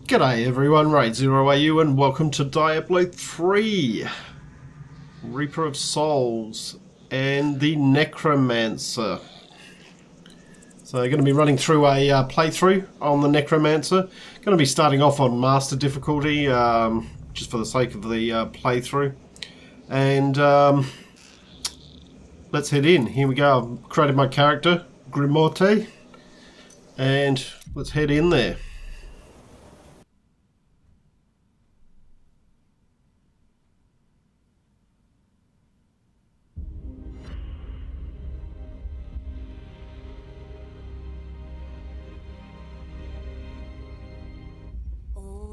G'day everyone, Raid0AU and welcome to Diablo 3, Reaper of Souls and the Necromancer. So going to be running through a playthrough on the Necromancer. Going to be starting off on Master difficulty, just for the sake of the playthrough. And let's head in. Here we go, I've created my character, Grimorte, and let's head in there.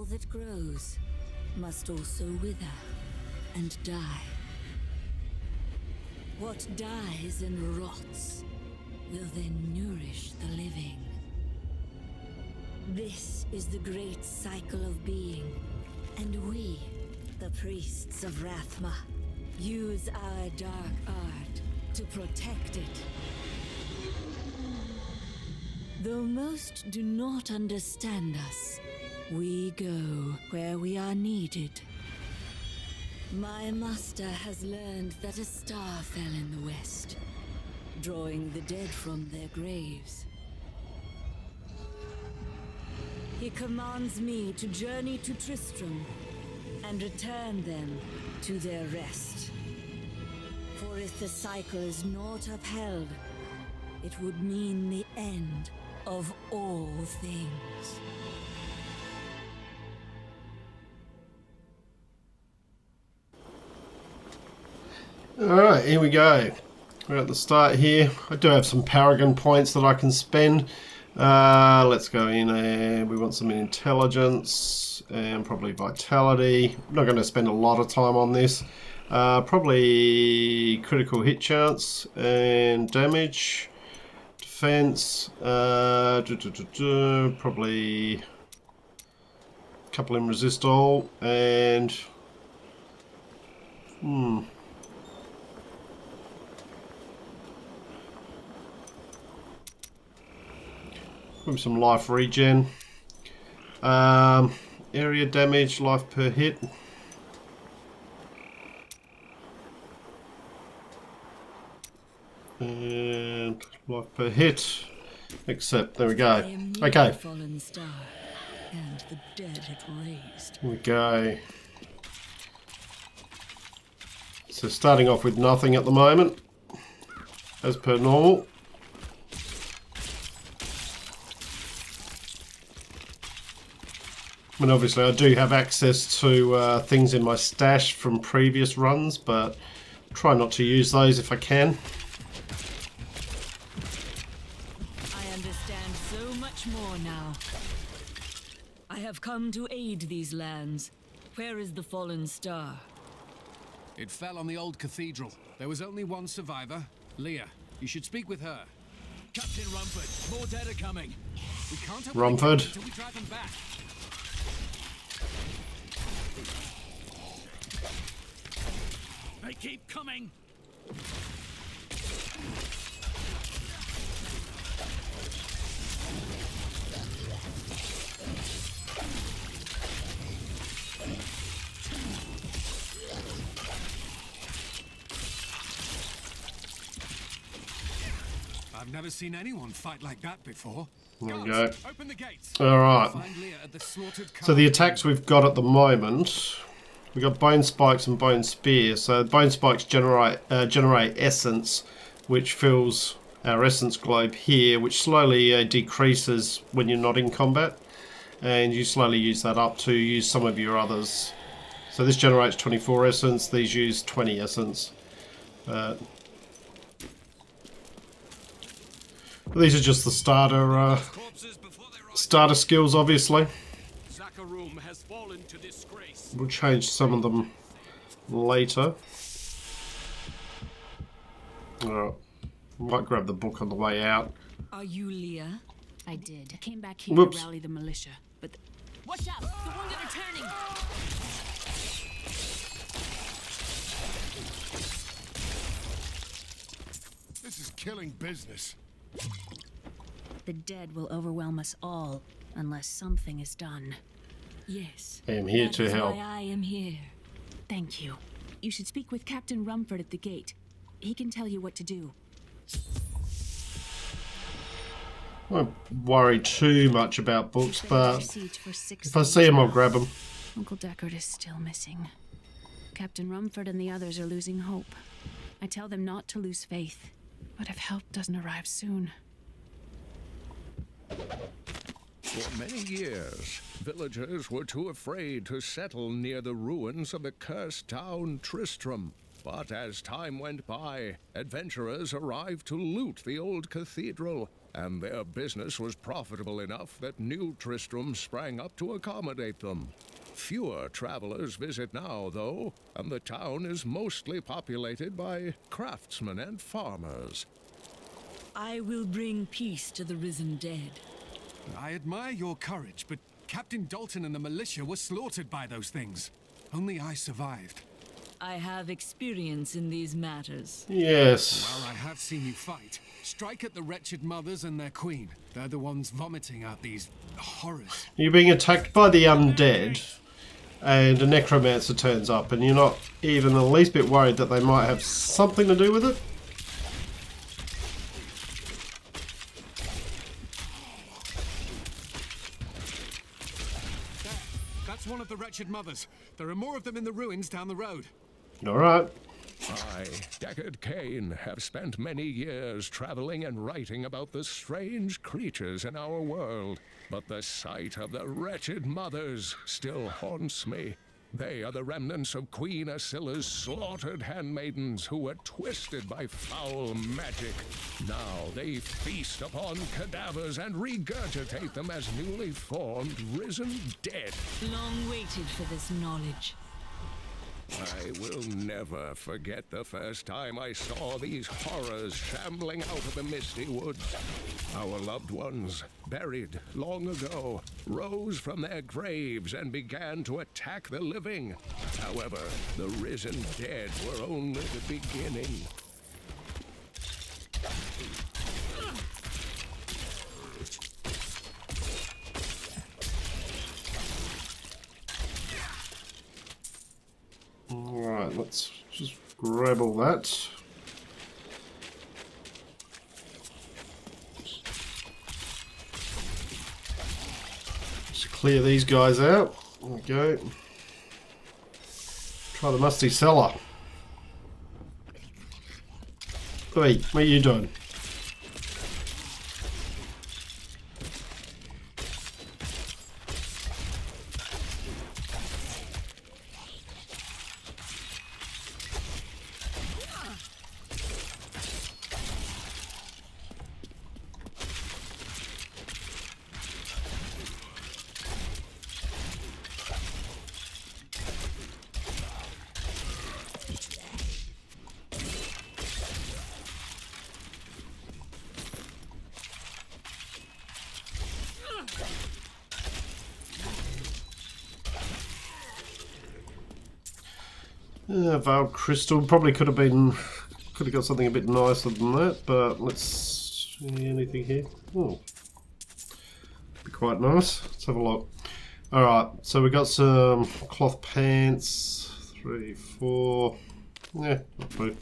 That grows must also wither and die. What dies and rots will then nourish the living. This is the great cycle of being, and we, the priests of Rathma, use our dark art to protect it. Though most do not understand us, we go where we are needed. My master has learned that a star fell in the west, drawing the dead from their graves. He commands me to journey to Tristram and return them to their rest. For if the cycle is not upheld, it would mean the end of all things. Alright, here we go. We're at the start here. I do have some Paragon points that I can spend. Let's go in and we want some intelligence and probably vitality. I'm not going to spend a lot of time on this. Probably critical hit chance and damage, defense, probably a couple in resist all and with some life regen, area damage, life per hit, and life per hit. Except there we go. Okay. Fallen star, and the dead it raised. Here we go. So starting off with nothing at the moment, as per normal. I mean, obviously I do have access to things in my stash from previous runs, but try not to use those if I can. I understand so much more now. I have come to aid these lands. Where is the fallen star? It fell on the old cathedral. There was only one survivor, Leah. You should speak with her. Captain Rumford, more dead are coming. We can't have Rumford. until we drive them back. They keep coming. I've never seen anyone fight like that before. There we go. Open the gates. Alright. Find Leah at the slaughtered So the attacks we've got at the moment, we've got Bone Spikes and Bone Spear. So Bone Spikes generate essence, which fills our essence globe here, which slowly decreases when you're not in combat. And you slowly use that up to use some of your others. So this generates 24 essence, these use 20 essence. These are just the starter skills, obviously. We'll change some of them later. Alright. Might grab the book on the way out. Are you Leah? I did. I came back here Whoops. to rally the militia, but... Watch out! The wounded are turning! This is killing business. The dead will overwhelm us all, unless something is done. Yes. I am here That to is help. why I am here. Thank you. You should speak with Captain Rumford at the gate. He can tell you what to do. I won't worry too much about books, Been under but siege for 6 if I days see them, I'll now. grab them. Uncle Deckard is still missing. Captain Rumford and the others are losing hope. I tell them not to lose faith, but if help doesn't arrive soon... For many years, villagers were too afraid to settle near the ruins of the cursed town Tristram. But as time went by, adventurers arrived to loot the old cathedral, and their business was profitable enough that new Tristram sprang up to accommodate them. Fewer travelers visit now, though, and the town is mostly populated by craftsmen and farmers. I will bring peace to the risen dead. I admire your courage, but Captain Dalton and the militia were slaughtered by those things. Only I survived. I have experience in these matters. Yes. Well, I have seen you fight. Strike at the wretched mothers and their queen. They're the ones vomiting out these horrors. You're being attacked by the undead, and a necromancer turns up, and you're not even the least bit worried that they might have something to do with it? That's one of the wretched mothers. There are more of them in the ruins down the road. Alright. I, Deckard Cain, have spent many years traveling and writing about the strange creatures in our world. But the sight of the wretched mothers still haunts me. They are the remnants of Queen Asilla's slaughtered handmaidens who were twisted by foul magic. Now they feast upon cadavers and regurgitate them as newly formed, risen dead. Long waited for this knowledge. I will never forget the first time I saw these horrors shambling out of the misty woods. Our loved ones, buried long ago, rose from their graves and began to attack the living. However, the risen dead were only the beginning. Alright, let's just grab all that. Just clear these guys out. There we go. Try the musty cellar. Hey, what are you doing? Valve crystal probably could have got something a bit nicer than that, but let's see anything here. Oh, be quite nice. Let's have a look. All right, so we got some cloth pants. 3, 4. Yeah, not bad.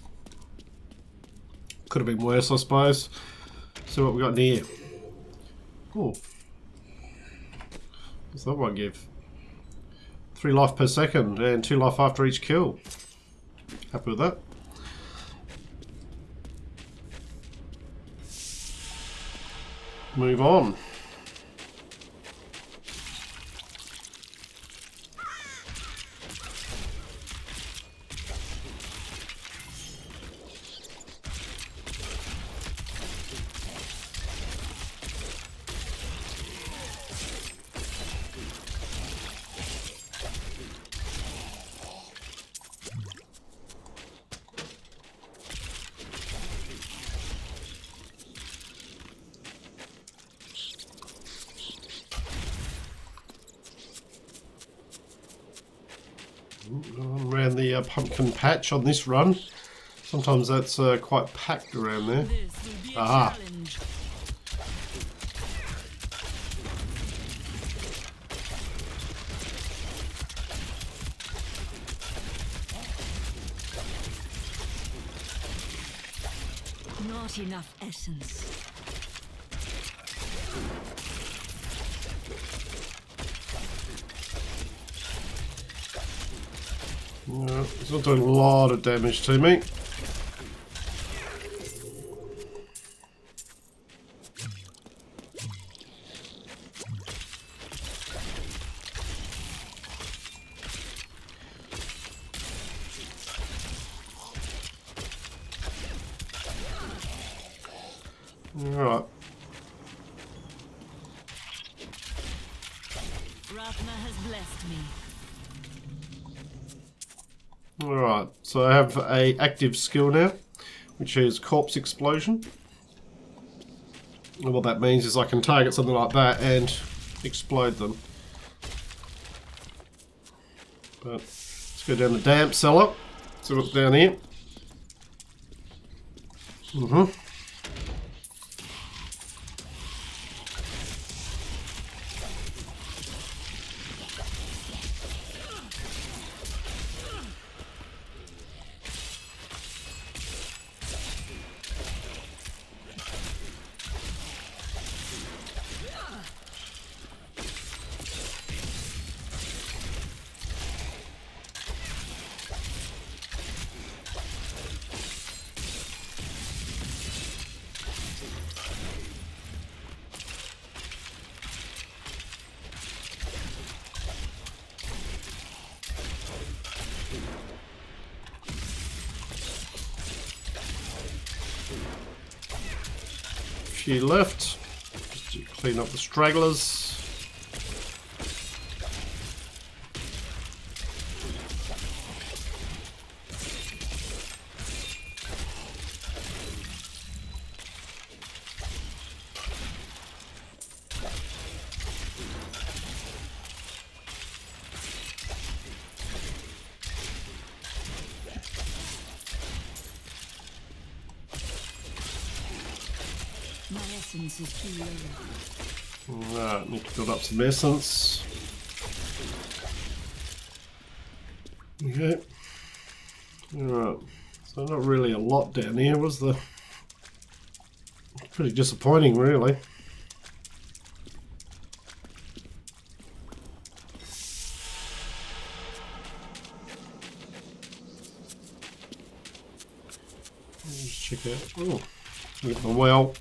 Could have been worse, I suppose. See what we got in here. Oh, what's that one give? 3 life per second and 2 life after each kill. Happy with that. Move on. Around the pumpkin patch on this run. Sometimes that's quite packed around there. This will be a Aha. challenge. Not enough essence. Yeah, it's not doing a lot of damage to me. Alright. Ratna has blessed me. Alright, so I have a active skill now, which is Corpse Explosion. And what that means is I can target something like that and explode them. But let's go down the damp cellar, see what's down here. Few left, just to clean up the stragglers. My essence is too low. Alright, need to build up some essence. Okay. Alright. So not really a lot down here, was there? Pretty disappointing, really. Let's check out. Oh, look at the well.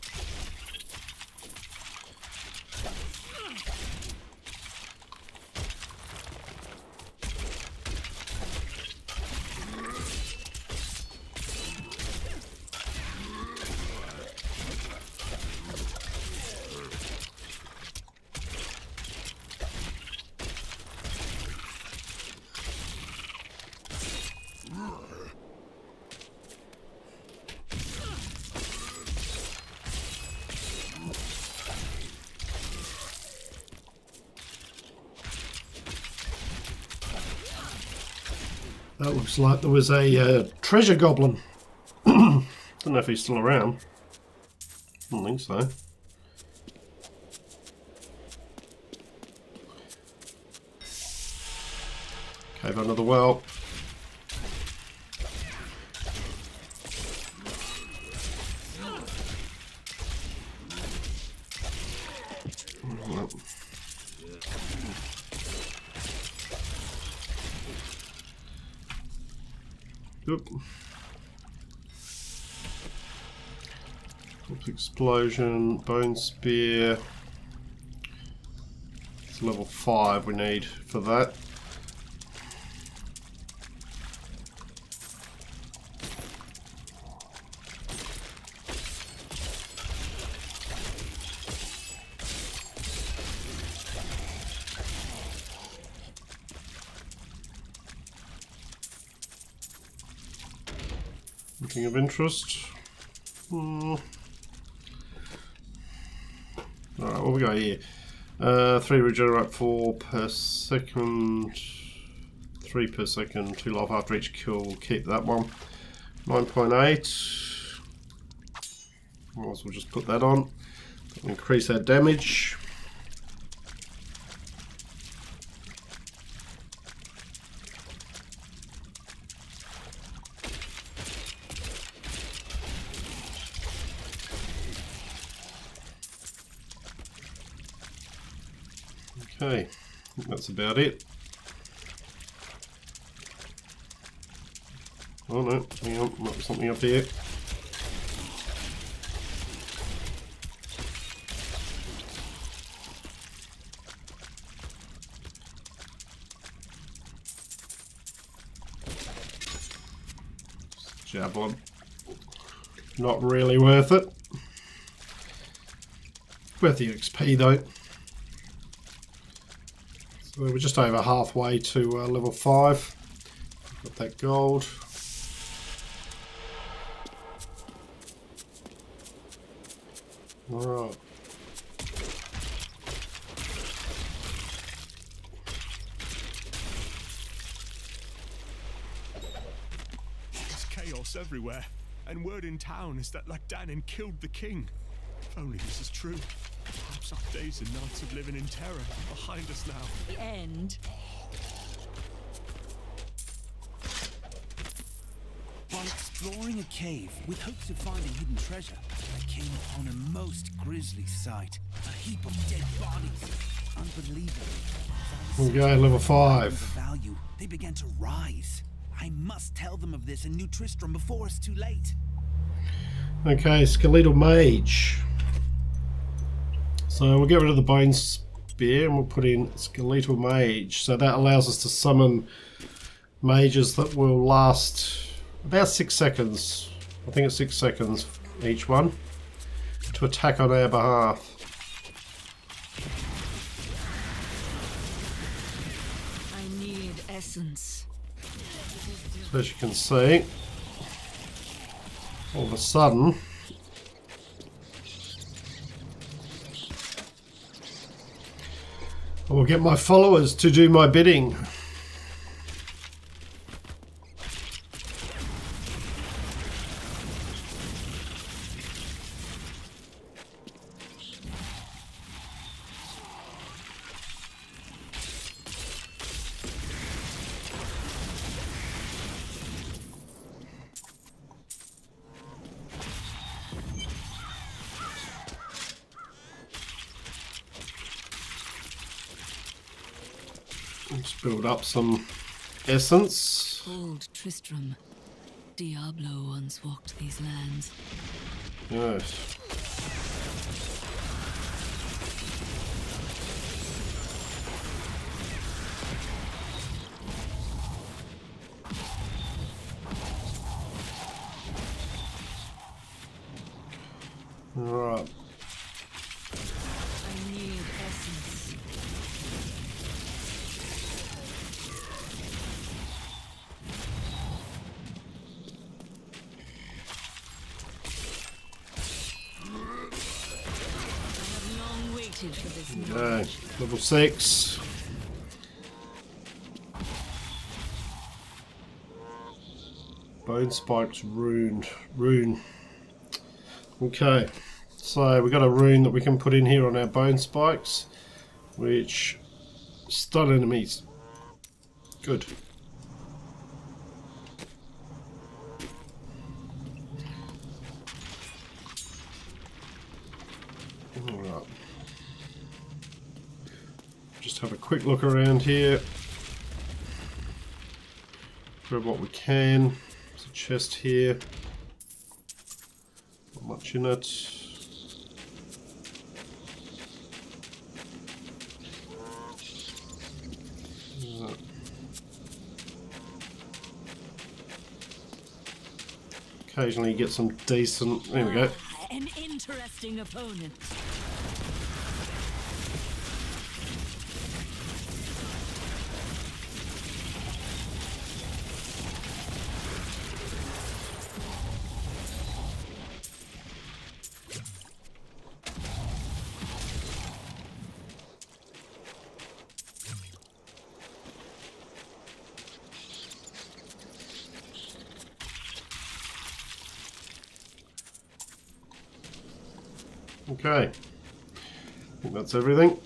That looks like there was a treasure goblin. Don't know if he's still around. I don't think so. Cave under the well. Oop. Explosion, bone spear. It's level 5 we need for that. Nothing of interest. Alright, what we got here? 3 regenerate 4 per second, 3 per second, 2 life after each kill. We'll keep that one. 9.8. Might as well just put that on. Increase our damage. Okay, I think that's about it. Oh no, hang on, might be something up here. Javelin. Not really worth it. Worth the XP though. So we're just over halfway to level 5. Got that gold. Alright. There's chaos everywhere, and word in town is that Lagdanin killed the king. If only this is true. Perhaps our days and nights of living in terror are behind us now. The end. While exploring a cave with hopes of finding hidden treasure, I came upon a most grisly sight. A heap of dead bodies. Unbelievable. Here we go, level 5. The value, they began to rise. I must tell them of this in New Tristram before it's too late. Okay, Skeletal Mage. So we'll get rid of the Bone Spear and we'll put in Skeletal Mage. So that allows us to summon mages that will last about 6 seconds. I think it's 6 seconds each one to attack on our behalf. I need essence. So as you can see, all of a sudden I will get my followers to do my bidding. Let's build up some essence. Old Tristram. Diablo once walked these lands. Yes. Right. I need essence. For this Okay, level 6. Bone spikes rune. Okay, so we got a rune that we can put in here on our bone spikes, which stun enemies. Good. Alright. Just have a quick look around here. Grab what we can. There's a chest here. Not much in it. Occasionally you get some decent... There we go. An interesting opponent. Okay, I think that's everything.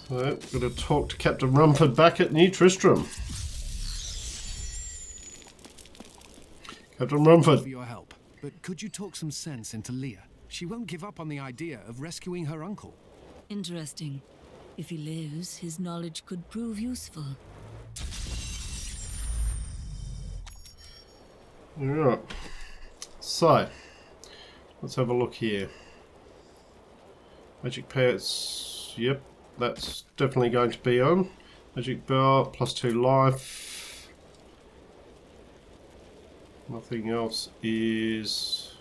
So, got to talk to Captain Rumford back at New Tristram. Captain Rumford, For your help. But could you talk some sense into Leah? She won't give up on the idea of rescuing her uncle. Interesting. If he lives, his knowledge could prove useful. Alright. So, let's have a look here. Magic pets. Yep, that's definitely going to be on. Magic bar, +2 life. Nothing else is...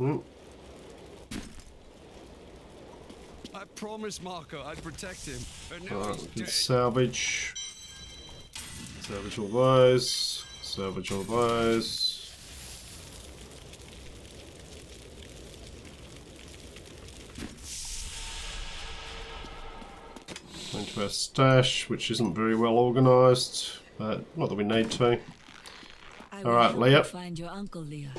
I promised Marco I'd protect him, but now Alright, he's we can dead. salvage. Salvage all those. Salvage all those. Into our stash, which isn't very well organised, but not that we need to. Alright, Leah. Find your uncle, Leah.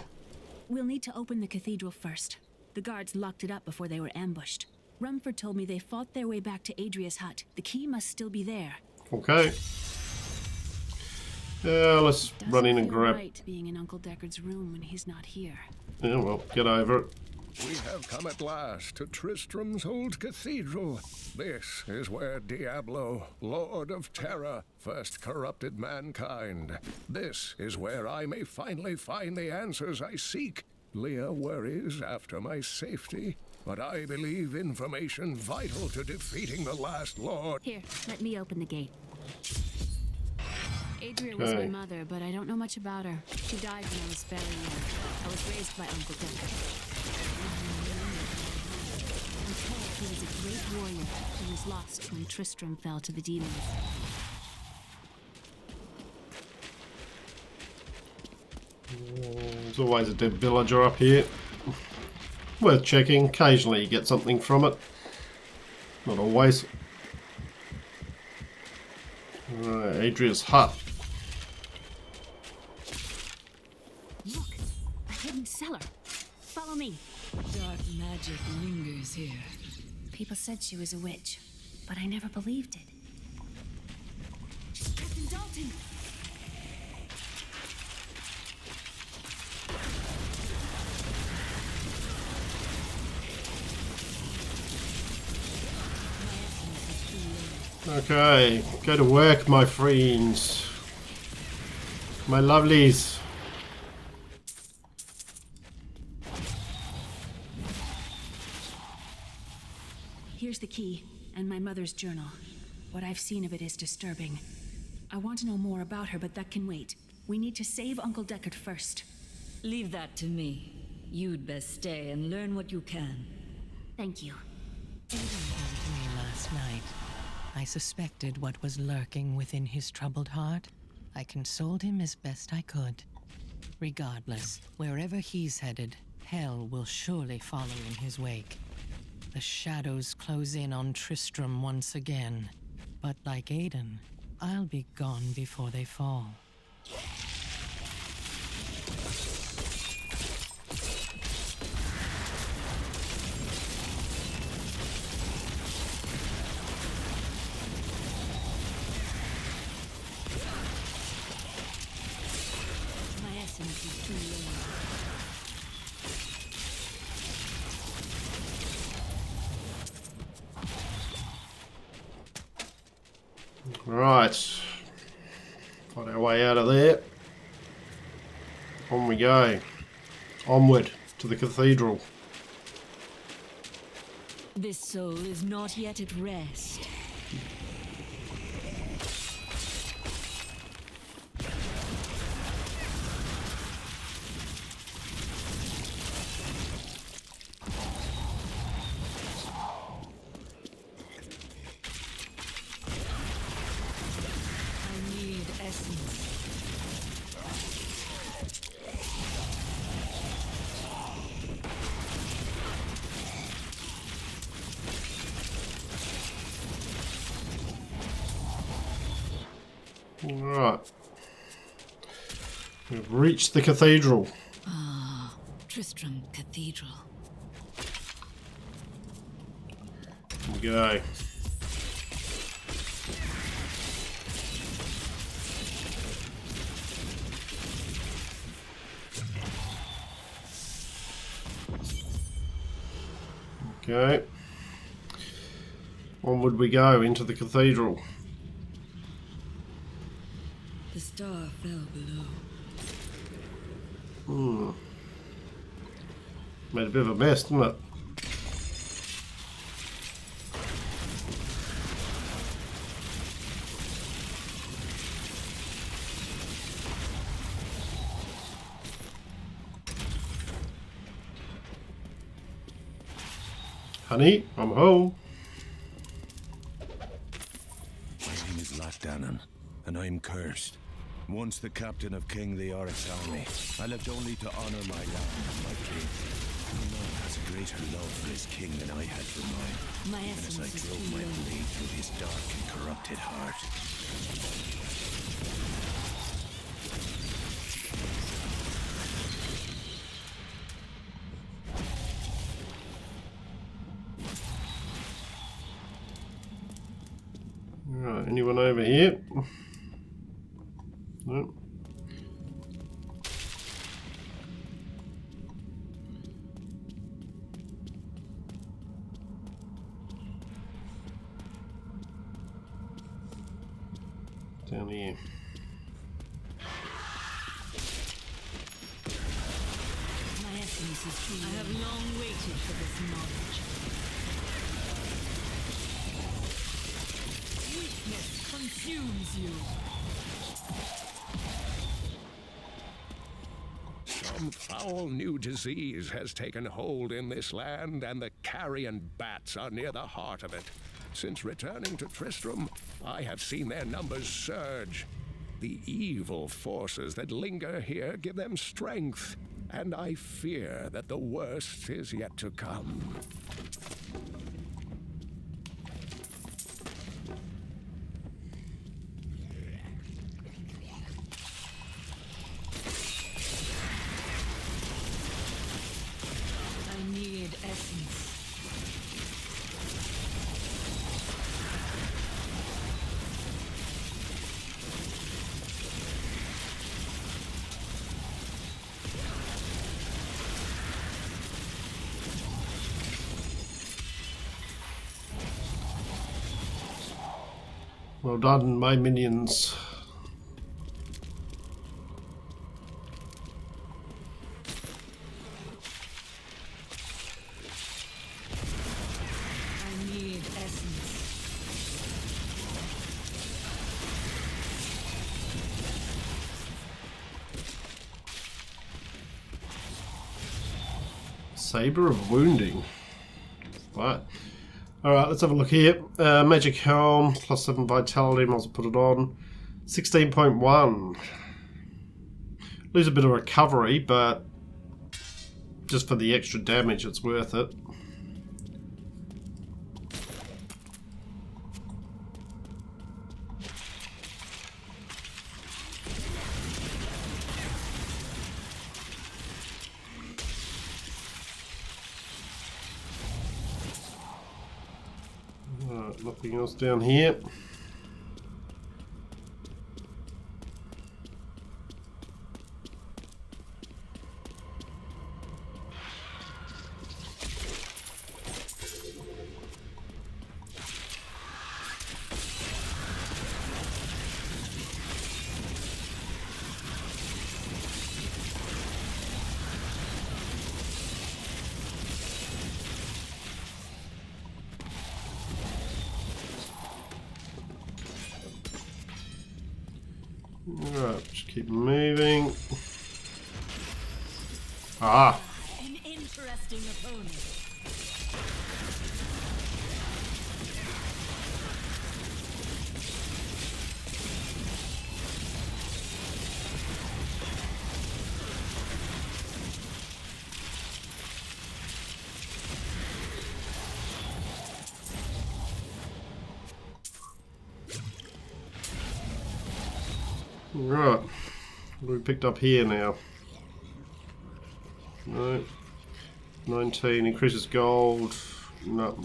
We'll need to open the cathedral first. The guards locked it up before they were ambushed. Rumford told me they fought their way back to Adria's hut. The key must still be there. Okay. Yeah, let's run in and grab. Right being in Uncle Deckard's room when he's not here. Yeah, well, get over it. We have come at last to Tristram's old cathedral. This is where Diablo, Lord of Terror, first corrupted mankind. This is where I may finally find the answers I seek. Leah worries after my safety, but I believe information vital to defeating the last Lord. Here, let me open the gate. Adria was my mother, but I don't know much about her. She died when I was very young. I was raised by Uncle Deckard. I'm told he was a great warrior who was lost when Tristram fell to the demons. There's always a dead villager up here. Worth checking. Occasionally you get something from it. Not always. Right, Adria's hut. Look, a hidden cellar. Follow me. Dark magic lingers here. People said she was a witch, but I never believed it. Captain Dalton! Okay, go to work, my friends. My lovelies. Here's the key, and my mother's journal. What I've seen of it is disturbing. I want to know more about her, but that can wait. We need to save Uncle Deckard first. Leave that to me. You'd best stay and learn what you can. Thank you. Aiden helped me last night. I suspected what was lurking within his troubled heart. I consoled him as best I could. Regardless, wherever he's headed, hell will surely follow in his wake. The shadows close in on Tristram once again. But like Aiden, I'll be gone before they fall. My essence is too low. Right. Find our way out of there. On we go. Onward to the cathedral. This soul is not yet at rest. I need essence. Right. We've reached the cathedral. Tristram Cathedral. Here we go. Okay. Onward we go into the cathedral. The star fell below. Made a bit of a mess, didn't it? Honey, I'm home. My name is Latdanan, and I'm cursed. Once the captain of King Leoric's army, I lived only to honor my land and my king. None has a greater love for his king than I had for mine. My Even as I essence is drove my healing. blade through his dark and corrupted heart. Right, anyone over here? No. Down here. My essence is healing. I have long waited for this knowledge. Weakness consumes you. Some foul new disease has taken hold in this land, and the carrion bats are near the heart of it. Since returning to Tristram, I have seen their numbers surge. The evil forces that linger here give them strength, and I fear that the worst is yet to come. I need essence. Well done, my minions. I need essence. Saber of Wounding. Right. Alright, let's have a look here. Magic Helm, +7 Vitality, might as well put it on. 16.1. Lose a bit of recovery, but just for the extra damage, it's worth it. Nothing else down here. Alright, just keep moving. Ah! An interesting opponent. Right. What have we picked up here now? No. 19 increases gold. No.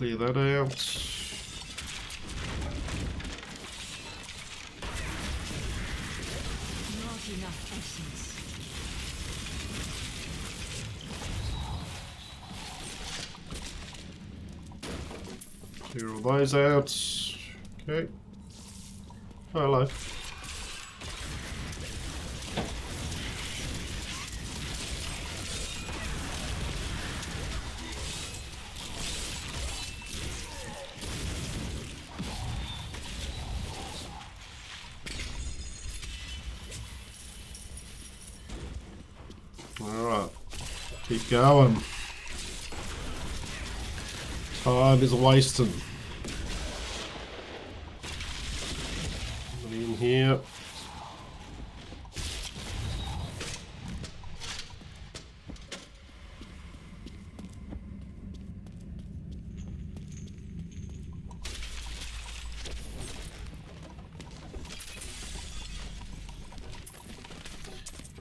Clear that out. Not enough essence. Clear all those out. Okay. Oh, hello. Alright. Keep going. Time is wasting. In here.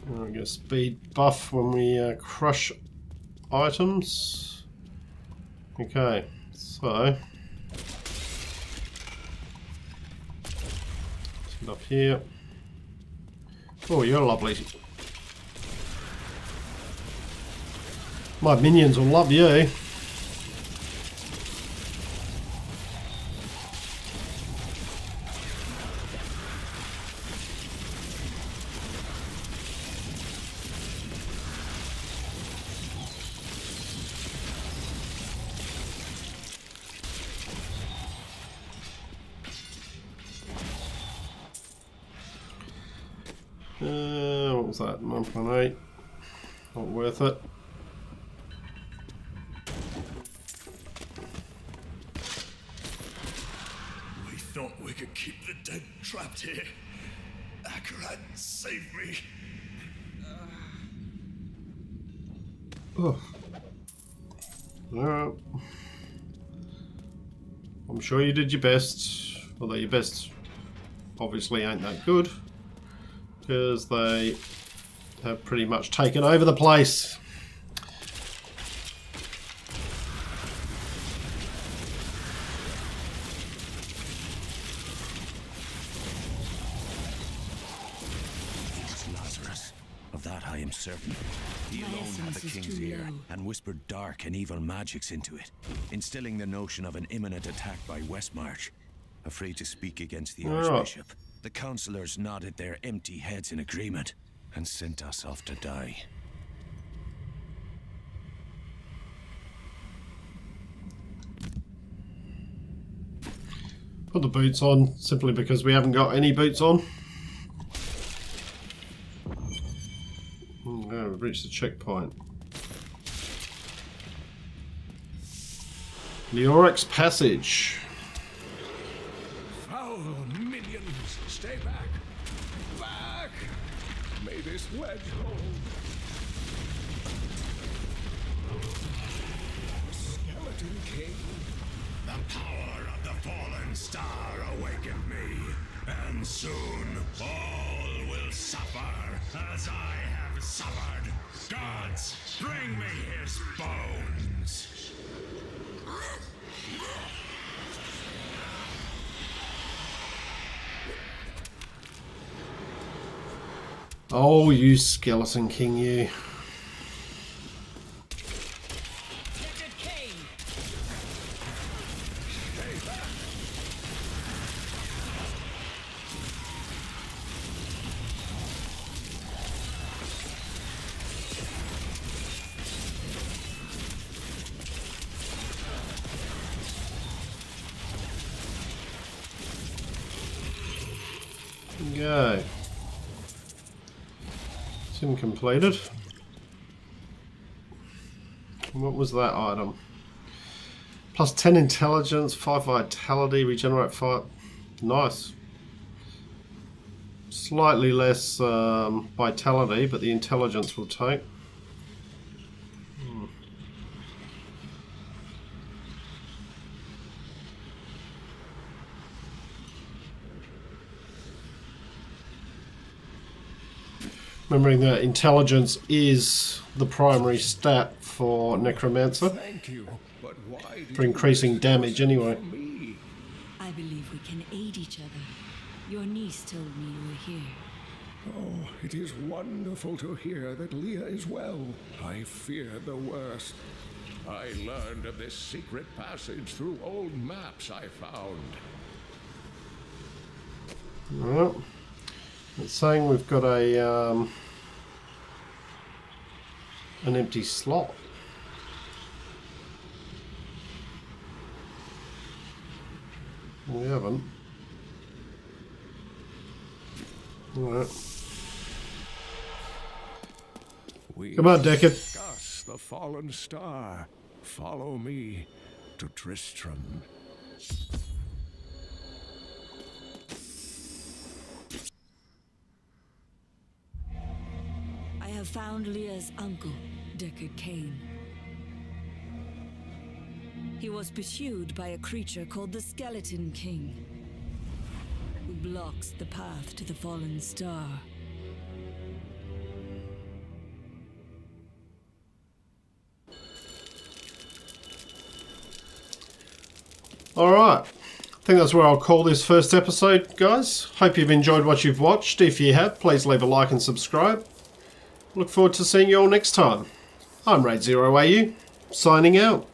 We get a speed buff when we crush items. Okay, so up here. Oh, you're lovely. My minions will love you. What was that? 9.8. Not worth it. We thought we could keep the dead trapped here. Deckard, save me. Oh. Alright. I'm sure you did your best. Although your best obviously ain't that good. Because they have pretty much taken over the place. It was Lazarus. Of that I am certain. He alone had the king's ear and whispered dark and evil magics into it, instilling the notion of an imminent attack by Westmarch. Afraid to speak against the Archbishop, the councillors nodded their empty heads in agreement and sent us off to die. Put the boots on simply because we haven't got any boots on. Oh, we've reached the checkpoint. Leoric's Passage. Foul minions, stay back! Back! May this wedge hold. Skeleton King. The power of the fallen star awakened me, and soon all will suffer as I have suffered. Gods, bring me his bones! Oh, you skeleton king, you. Cain. Go. Sim completed. What was that item? Plus 10 intelligence, 5 vitality, regenerate 5. Nice. Slightly less vitality, but the intelligence will take. Remembering that intelligence is the primary stat for Necromancer. Thank you, but But why do for you increasing risk damage yourself anyway. for me? I believe we can aid each other. Your niece told me you were here. Oh, it is wonderful to hear that Leah is well. I feared the worst. I learned of this secret passage through old maps I found. Well, it's saying we've got a an empty slot. We haven't. Alright. We Come on, Deckard. discuss the fallen star. Follow me to Tristram. I have found Leah's uncle, Deckard Cain. He was pursued by a creature called the Skeleton King, who blocks the path to the fallen star. Alright, I think that's where I'll call this first episode, guys. Hope you've enjoyed what you've watched. If you have, please leave a like and subscribe. Look forward to seeing you all next time. I'm Raid0AU, signing out.